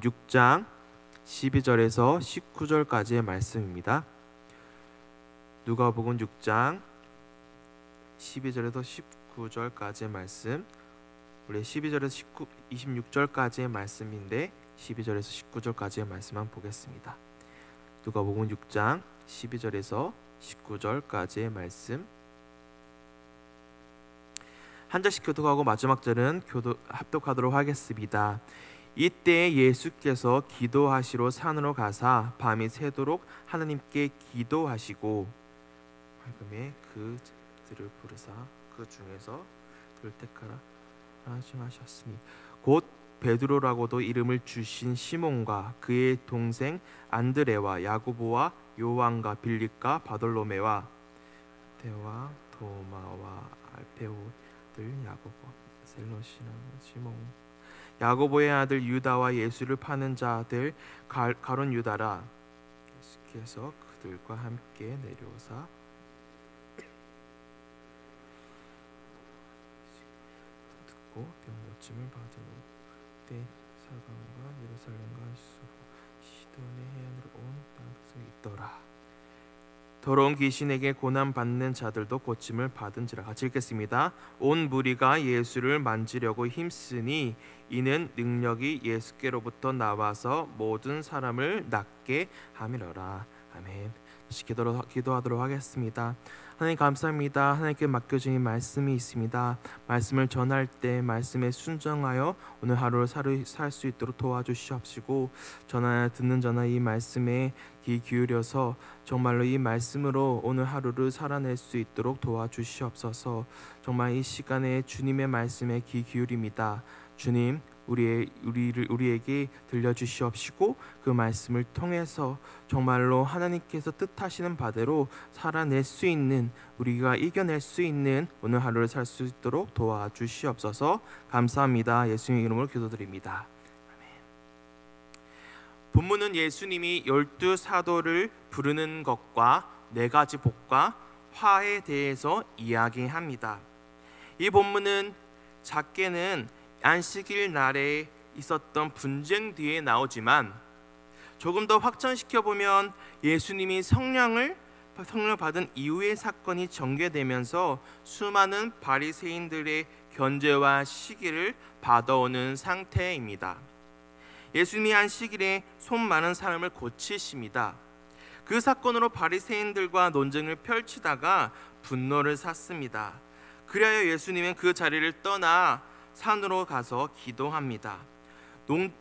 6장 12절에서 19절까지의 말씀입니다. 누가복음 6장 12절에서 19절까지의 말씀, 원래 12절에서 26절까지의 말씀인데 12절에서 19절까지의 말씀만 보겠습니다. 누가복음 6장 12절에서 19절까지의 말씀, 한 절씩 교독하고 마지막 절은 합독하도록 하겠습니다. 이때 예수께서 기도하시러 산으로 가사 밤이 새도록 하나님께 기도하시고 말끔히 그들을 부르사 그 중에서 그를 택하라 하셨으니 곧 베드로라고도 이름을 주신 시몬과 그의 동생 안드레와 야고보와 요한과 빌립과 바돌로메와 대와 도마와 알페오들 야고보 셀로시나 시몬 야고보의 아들 유다와 예수를 파는 자들 가룟 유다라. 예수께서 그들과 함께 내려오사 듣고 병 고침을 받은 때 사방과 예루살렘과 시돈의 해안으로 온 백성이 있더라. 더러운 귀신에게 고난 받는 자들도 고침을 받은지라. 같이 읽겠습니다. 온 무리가 예수를 만지려고 힘쓰니 이는 능력이 예수께로부터 나와서 모든 사람을 낫게 함이로라. 아멘. 다시 기도하도록 하겠습니다. 하나님 감사합니다. 하나님께 맡겨진 말씀이 있습니다. 말씀을 전할 때 말씀에 순종하여 오늘 하루를 살 수 있도록 도와주시옵시고 듣는 저나 이 말씀에 귀 기울여서 정말로 이 말씀으로 오늘 하루를 살아낼 수 있도록 도와주시옵소서. 정말 이 시간에 주님의 말씀에 귀 기울입니다. 주님, 우리에게 들려주시옵시고 그 말씀을 통해서 정말로 하나님께서 뜻하시는 바대로 살아낼 수 있는, 우리가 이겨낼 수 있는 오늘 하루를 살 수 있도록 도와주시옵소서. 감사합니다. 예수님의 이름으로 기도드립니다. 아멘. 본문은 예수님이 12사도를 부르는 것과 4가지 복과 화에 대해서 이야기합니다. 이 본문은 작게는 안식일 날에 있었던 분쟁 뒤에 나오지만 조금 더 확장시켜 보면 예수님이 성령을 받은 이후의 사건이 전개되면서 수많은 바리새인들의 견제와 시기를 받아오는 상태입니다. 예수님이 안식일에 손 많은 사람을 고치십니다. 그 사건으로 바리새인들과 논쟁을 펼치다가 분노를 샀습니다. 그리하여 예수님은 그 자리를 떠나 산으로 가서 기도합니다.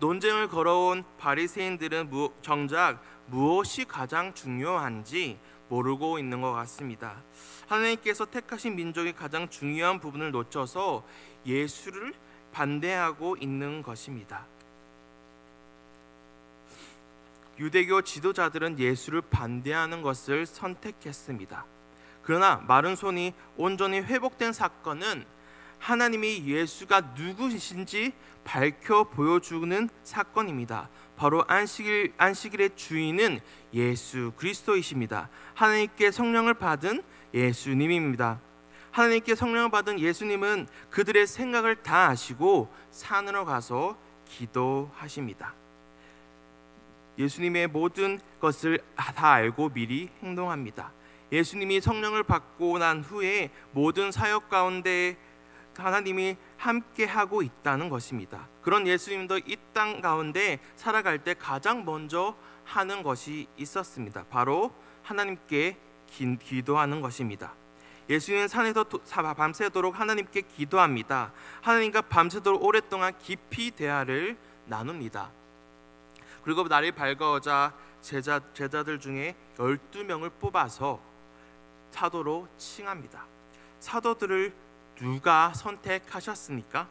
논쟁을 걸어온 바리새인들은 정작 무엇이 가장 중요한지 모르고 있는 것 같습니다. 하나님께서 택하신 민족의 가장 중요한 부분을 놓쳐서 예수를 반대하고 있는 것입니다. 유대교 지도자들은 예수를 반대하는 것을 선택했습니다. 그러나 마른 손이 온전히 회복된 사건은 하나님이 예수가 누구신지 밝혀 보여주는 사건입니다. 바로 안식일의 주인은 예수 그리스도이십니다. 하나님께 성령을 받은 예수님입니다. 하나님께 성령을 받은 예수님은 그들의 생각을 다 아시고 산으로 가서 기도하십니다. 예수님의 모든 것을 다 알고 미리 행동합니다. 예수님이 성령을 받고 난 후에 모든 사역 가운데 하나님이 함께 하고 있다는 것입니다. 그런 예수님도 이 땅 가운데 살아갈 때 가장 먼저 하는 것이 있었습니다. 바로 하나님께 기도하는 것입니다. 예수님은 산에서 밤새도록 하나님께 기도합니다. 하나님과 밤새도록 오랫동안 깊이 대화를 나눕니다. 그리고 날이 밝아오자 제자들 중에 12명을 뽑아서 사도로 칭합니다. 사도들을 누가 선택하셨습니까?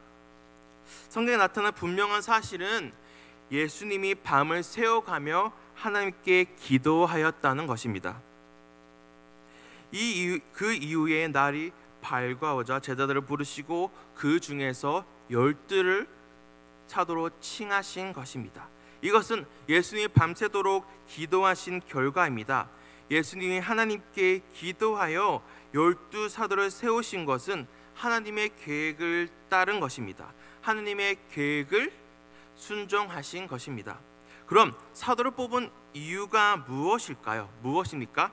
성경에 나타난 분명한 사실은 예수님이 밤을 새워가며 하나님께 기도하였다는 것입니다. 그 이후에 날이 밝아오자 제자들을 부르시고 그 중에서 12를 사도로 칭하신 것입니다. 이것은 예수님이 밤새도록 기도하신 결과입니다. 예수님이 하나님께 기도하여 12사도를 세우신 것은 하나님의 계획을 따른 것입니다. 하나님의 계획을 순종하신 것입니다. 그럼 사도를 뽑은 이유가 무엇일까요? 무엇입니까?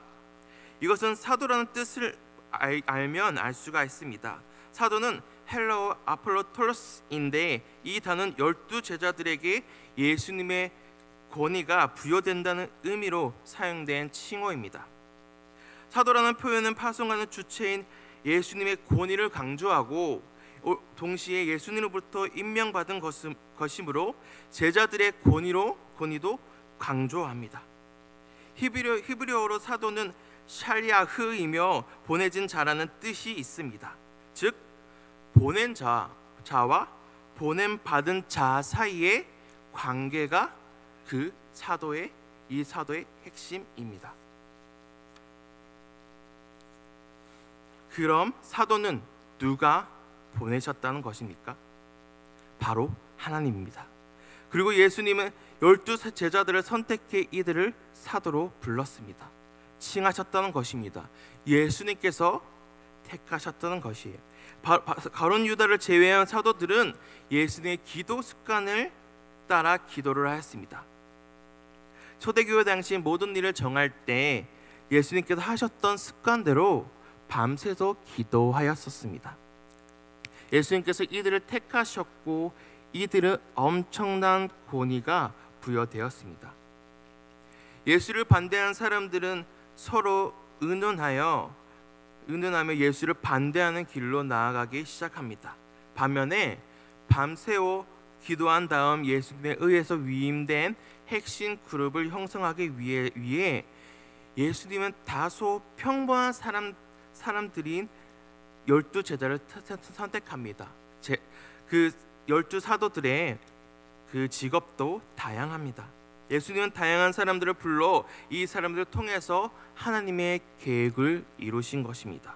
이것은 사도라는 뜻을 알면 알 수가 있습니다. 사도는 헬라어 아폴로톨로스인데 이 단어는 12 제자들에게 예수님의 권위가 부여된다는 의미로 사용된 칭호입니다. 사도라는 표현은 파송하는 주체인 예수님의 권위를 강조하고 동시에 예수님으로부터 임명받은 것이므로 제자들의 권위도 강조합니다. 히브리어로 사도는 샬리아흐이며 보내진 자라는 뜻이 있습니다. 즉 보낸 자와 보냄받은 자 사이의 관계가 이 사도의 핵심입니다. 그럼 사도는 누가 보내셨다는 것입니까? 바로 하나님입니다. 그리고 예수님은 12 제자들을 선택해 이들을 사도로 불렀습니다. 칭하셨다는 것입니다. 예수님께서 택하셨다는 것이에요. 가룟 유다를 제외한 사도들은 예수님의 기도 습관을 따라 기도를 하였습니다. 초대교회 당시 모든 일을 정할 때 예수님께서 하셨던 습관대로 밤새서 기도하였었습니다. 예수님께서 이들을 택하셨고 이들은 엄청난 권위가 부여되었습니다. 예수를 반대한 사람들은 서로 의논하며 예수를 반대하는 길로 나아가기 시작합니다. 반면에 밤새워 기도한 다음 예수님에 의해서 위임된 핵심 그룹을 형성하기 위해 예수님은 다소 평범한 사람들인 12 제자를 선택합니다. 그 12 사도들의 그 직업도 다양합니다. 예수님은 다양한 사람들을 불러 이 사람들을 통해서 하나님의 계획을 이루신 것입니다.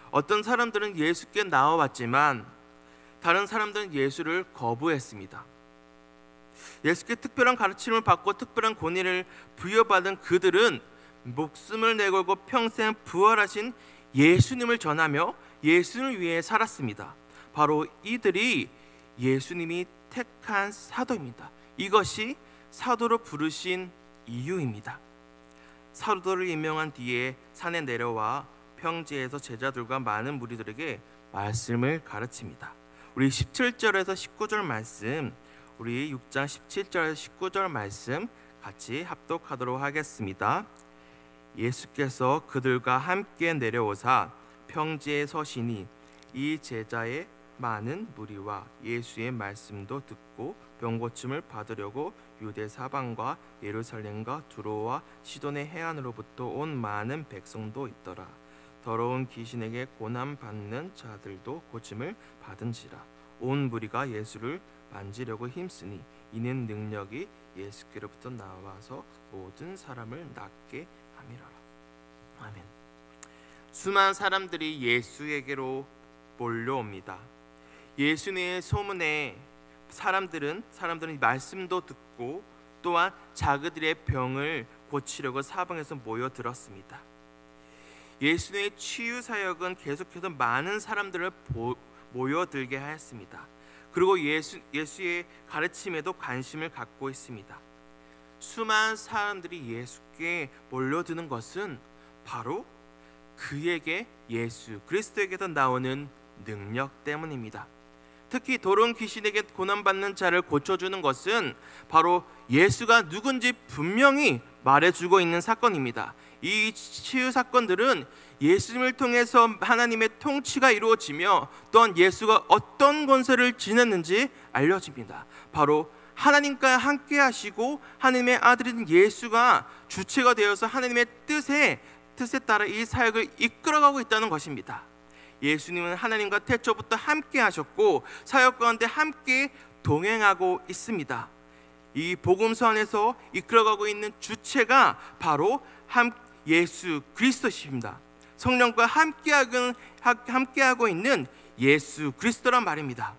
어떤 사람들은 예수께 나와왔지만 다른 사람들은 예수를 거부했습니다. 예수께 특별한 가르침을 받고 특별한 권위를 부여받은 그들은 목숨을 내걸고 평생 부활하신 예수님을 전하며 예수님을 위해 살았습니다. 바로 이들이 예수님이 택한 사도입니다. 이것이 사도로 부르신 이유입니다. 사도를 임명한 뒤에 산에 내려와 평지에서 제자들과 많은 무리들에게 말씀을 가르칩니다. 우리 17절에서 19절 말씀, 우리 6장 17절에서 19절 말씀 같이 합독하도록 하겠습니다. 예수께서 그들과 함께 내려오사 평지에 서시니 이 제자의 많은 무리와 예수의 말씀도 듣고 병고침을 받으려고 유대 사방과 예루살렘과 두로와 시돈의 해안으로부터 온 많은 백성도 있더라. 더러운 귀신에게 고난 받는 자들도 고침을 받은지라. 온 무리가 예수를 만지려고 힘쓰니 이는 능력이 예수께로부터 나와서 모든 사람을 낫게 함이로라. 아멘. 수많은 사람들이 예수에게로 몰려옵니다. 예수님의 소문에 사람들은 말씀도 듣고 또한 자기들의 병을 고치려고 사방에서 모여들었습니다. 예수님의 치유 사역은 계속해서 많은 사람들을 모여들게 하였습니다. 그리고 예수의 가르침에도 관심을 갖고 있습니다. 수많은 사람들이 예수께 몰려드는 것은 바로 그에게 예수 그리스도에게서 나오는 능력 때문입니다. 특히 더러운 귀신에게 고난받는 자를 고쳐주는 것은 바로 예수가 누군지 분명히 말해주고 있는 사건입니다. 이 치유 사건들은 예수님을 통해서 하나님의 통치가 이루어지며 또한 예수가 어떤 권세를 지녔는지 알려집니다. 바로 하나님과 함께 하시고 하나님의 아들인 예수가 주체가 되어서 하나님의 뜻에 따라 이 사역을 이끌어가고 있다는 것입니다. 예수님은 하나님과 태초부터 함께 하셨고 사역 가운데 함께 동행하고 있습니다. 이 복음서 안에서 이끌어가고 있는 주체가 바로 예수 그리스도십니다. 성령과 함께하고 있는 예수 그리스도란 말입니다.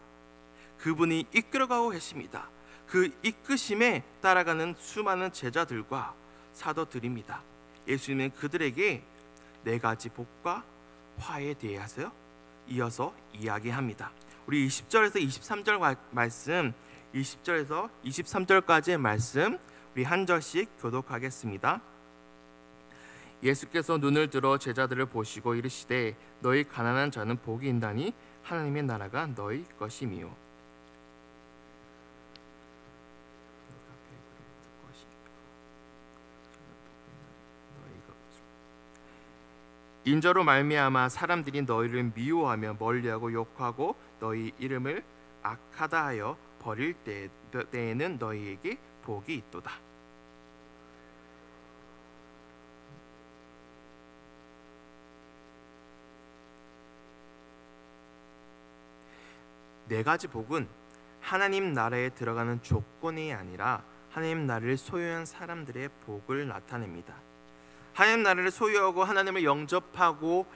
그분이 이끌어가고 계십니다. 그 이끄심에 따라가는 수많은 제자들과 사도들입니다. 예수님은 그들에게 4가지 복과 화에 대해서 이어서 이야기합니다. 우리 20절에서 23절 말씀 20절에서 23절까지의 말씀 우리 한 절씩 교독하겠습니다. 예수께서 눈을 들어 제자들을 보시고 이르시되 너희 가난한 자는 복이 있나니 하나님의 나라가 너희 것임이요. 인저로 말미암아 사람들이 너희를 미워하며 멀리하고 욕하고 너희 이름을 악하다 하여 버릴 때에는 너희에게 복이 있도다. 네 가지 복은 하나님 나라에 들어가는 조건이 아니라 하나님 나라를 소유한 사람들의 복을 나타냅니다. 하나님 나라를 소유하고 하나님을 영접하고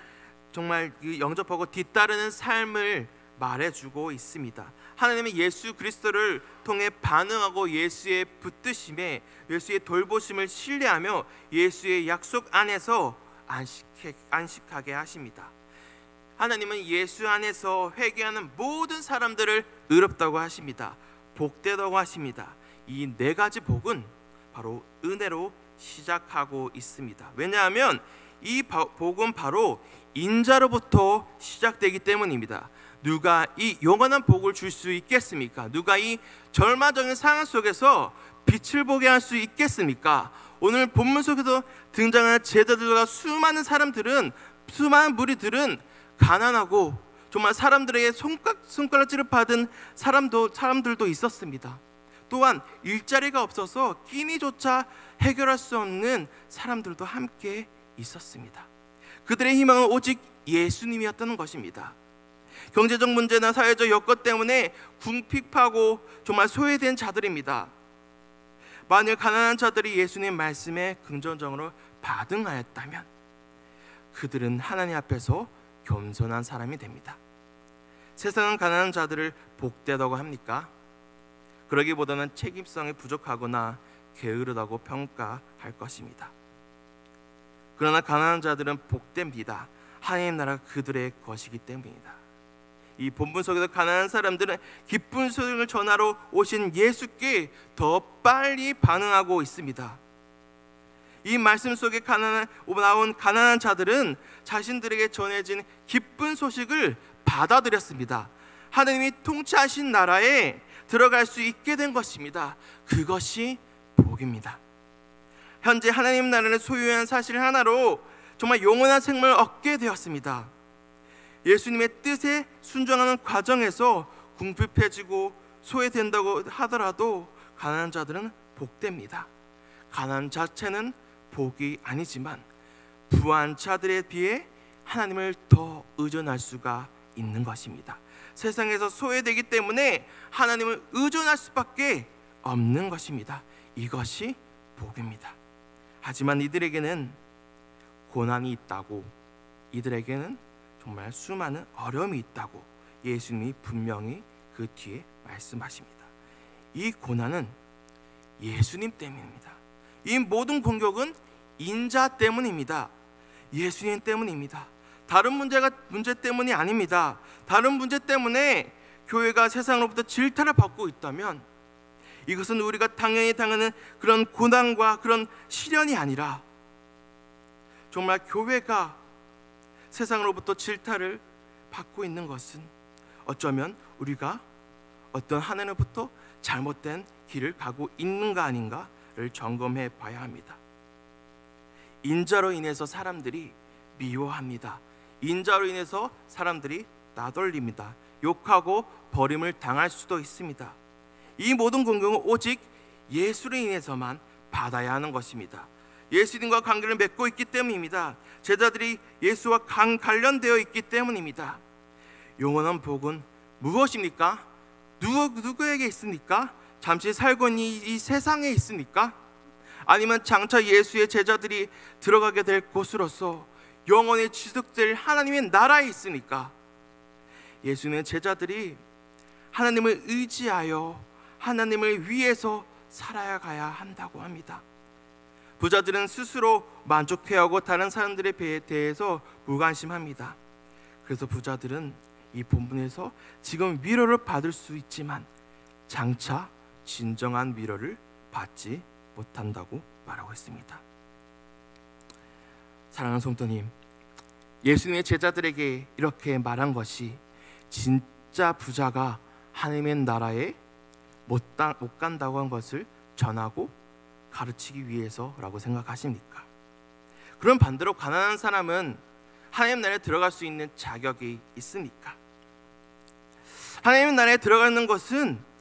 정말 영접하고 뒤따르는 삶을 말해주고 있습니다. 하나님은 예수 그리스도를 통해 반응하고 예수의 붙드심에 예수의 돌보심을 신뢰하며 예수의 약속 안에서 안식하게 하십니다. 하나님은 예수 안에서 회개하는 모든 사람들을 의롭다고 하십니다. 복되다고 하십니다. 이 네 가지 복은 바로 은혜로 시작하고 있습니다. 왜냐하면 이 복은 바로 인자로부터 시작되기 때문입니다. 누가 이 영원한 복을 줄 수 있겠습니까? 누가 이 절망적인 상황 속에서 빛을 보게 할 수 있겠습니까? 오늘 본문 속에서 등장하는 제자들과 수많은 무리들은 가난하고 정말 사람들에게 손가락질을 받은 사람들도 있었습니다. 또한 일자리가 없어서 끼니조차 해결할 수 없는 사람들도 함께 있었습니다. 그들의 희망은 오직 예수님이었다는 것입니다. 경제적 문제나 사회적 여건 때문에 궁핍하고 정말 소외된 자들입니다. 만일 가난한 자들이 예수님 말씀에 긍정적으로 반응하였다면 그들은 하나님 앞에서 겸손한 사람이 됩니다. 세상은 가난한 자들을 복되다고 합니까? 그러기보다는 책임성이 부족하거나 게으르다고 평가할 것입니다. 그러나 가난한 자들은 복됩니다. 하나님 나라 그들의 것이기 때문입니다. 이 본문 속에서 가난한 사람들은 기쁜 소식을 전하러 오신 예수께 더 빨리 반응하고 있습니다. 이 말씀 속에 나온 가난한 자들은 자신들에게 전해진 기쁜 소식을 받아들였습니다. 하나님이 통치하신 나라에 들어갈 수 있게 된 것입니다. 그것이 복입니다. 현재 하나님 나라를 소유한 사실 하나로 정말 영원한 생명을 얻게 되었습니다. 예수님의 뜻에 순종하는 과정에서 궁핍해지고 소외된다고 하더라도 가난한 자들은 복됩니다. 가난 자체는 복이 아니지만 부한 자들에 비해 하나님을 더 의존할 수가 있는 것입니다. 세상에서 소외되기 때문에 하나님을 의존할 수밖에 없는 것입니다. 이것이 복입니다. 하지만 이들에게는 고난이 있다고, 이들에게는 정말 수많은 어려움이 있다고 예수님이 분명히 그 뒤에 말씀하십니다. 이 고난은 예수님 때문입니다. 이 모든 공격은 인자 때문입니다. 예수님 때문입니다. 다른 문제 때문이 아닙니다. 다른 문제 때문에 교회가 세상으로부터 질타를 받고 있다면 이것은 우리가 당연히 당하는 그런 고난과 그런 시련이 아니라 정말 교회가 세상으로부터 질타를 받고 있는 것은 어쩌면 우리가 어떤 하나님으로부터 잘못된 길을 가고 있는가 아닌가를 점검해 봐야 합니다. 인자로 인해서 사람들이 미워합니다. 인자로 인해서 사람들이 나돌립니다. 욕하고 버림을 당할 수도 있습니다. 이 모든 공격은 오직 예수로 인해서만 받아야 하는 것입니다. 예수님과 관계를 맺고 있기 때문입니다. 제자들이 예수와 관련되어 있기 때문입니다. 영원한 복은 무엇입니까? 누구에게 있습니까? 잠시 살고 있는 이 세상에 있습니까? 아니면 장차 예수의 제자들이 들어가게 될 곳으로서 영원히 지속될 하나님의 나라에 있습니까? 예수님의 제자들이 하나님을 의지하여 하나님을 위해서 살아가야 한다고 합니다. 부자들은 스스로 만족해하고 다른 사람들에 대해서 무관심합니다. 그래서 부자들은 이 본문에서 지금 위로를 받을 수 있지만 장차 진정한 위로를 받지 못한다고 말하고 있습니다. 사랑하는 성도님, 예수님의 제자들에게 이렇게 말한 것이 진짜 부자가 하나님의 나라에 못 간다고 한 것을 전하고 가르치기 위해서라고 생각하십니까? 그럼 반대로 가난한 사람은 하나님 나라에 들어갈 수 있는 자격이 있습니까? 하나님 나라에 들어가는 것은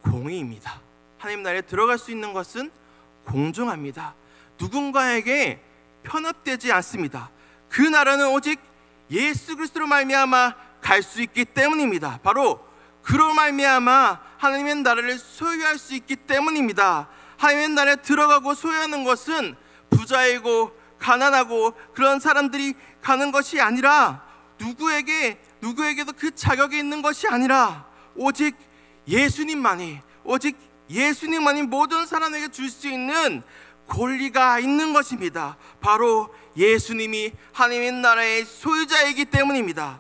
공의입니다. 하나님 나라에 들어갈 수 있는 것은 공정합니다. 누군가에게 편협되지 않습니다. 그 나라는 오직 예수 그리스도로 말미암아 갈 수 있기 때문입니다. 바로 그로 말미암아 하나님의 나라를 소유할 수 있기 때문입니다. 하나님의 나라에 들어가고 소유하는 것은 부자이고 가난하고 그런 사람들이 가는 것이 아니라 누구에게도 그 자격이 있는 것이 아니라 오직 예수님만이 모든 사람에게 줄 수 있는 권리가 있는 것입니다. 바로 예수님이 하나님의 나라의 소유자이기 때문입니다.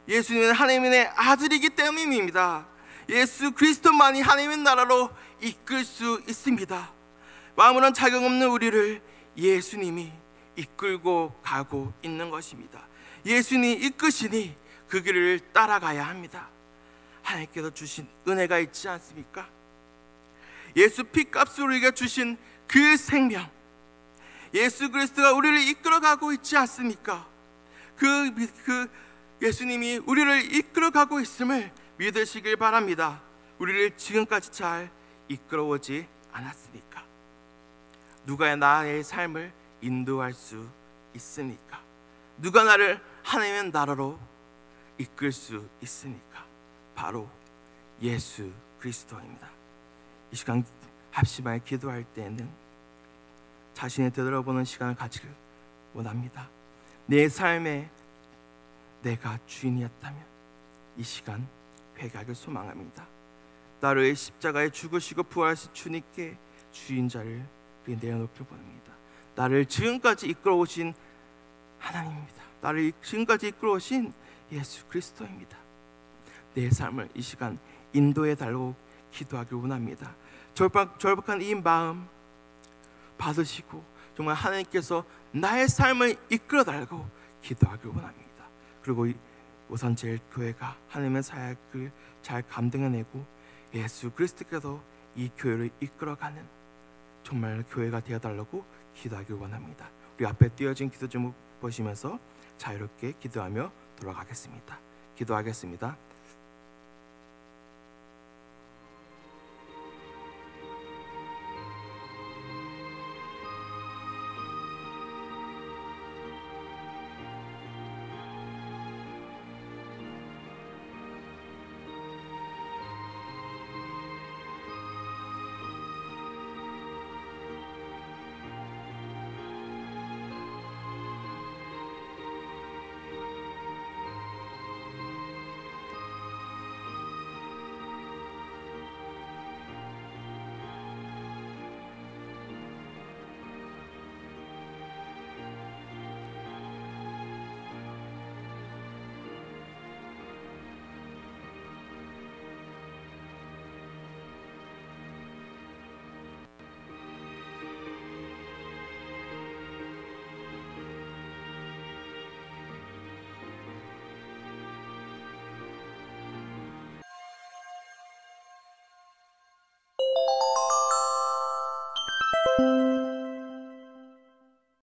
예수님은 하나님의 아들이기 때문입니다. 예수 그리스도만이 하나님의 나라로 이끌 수 있습니다. 아무런 자격 없는 우리를 예수님이 이끌고 가고 있는 것입니다. 예수님이 이끄시니 그 길을 따라가야 합니다. 하나님께서 주신 은혜가 있지 않습니까? 예수 피값으로 우리가 주신 그 생명, 예수 그리스도가 우리를 이끌어가고 있지 않습니까? 그 예수님이 우리를 이끌어가고 있음을 믿으시길 바랍니다. 우리를 지금까지 잘 이끌어오지 않았습니까? 누가 나의 삶을 인도할 수 있습니까? 누가 나를 하나님의 나라로 이끌 수 있습니까? 바로 예수 그리스도입니다. 이 시간 합심하여 기도할 때는 자신을 되돌아보는 시간을 가지길 원합니다. 내 삶에 내가 주인이었다면 이 시간 회개하길 소망합니다. 나를 위해 십자가에 죽으시고 부활하신 주님께 주인자를 내어놓길 원합니다. 나를 지금까지 이끌어오신 하나님입니다. 나를 지금까지 이끌어오신 예수 그리스도입니다. 내 삶을 이 시간 인도해 달라고 기도하길 원합니다. 절박한 이 마음 받으시고 정말 하나님께서 나의 삶을 이끌어 달라고 기도하길 원합니다. 그리고 우선 제일 교회가 하나님의 사역을 잘 감당해내고 예수 그리스도께서 이 교회를 이끌어가는 정말 교회가 되어달라고 기도하길 원합니다. 우리 앞에 띄어진 기도 제목 보시면서 자유롭게 기도하며 돌아가겠습니다. 기도하겠습니다.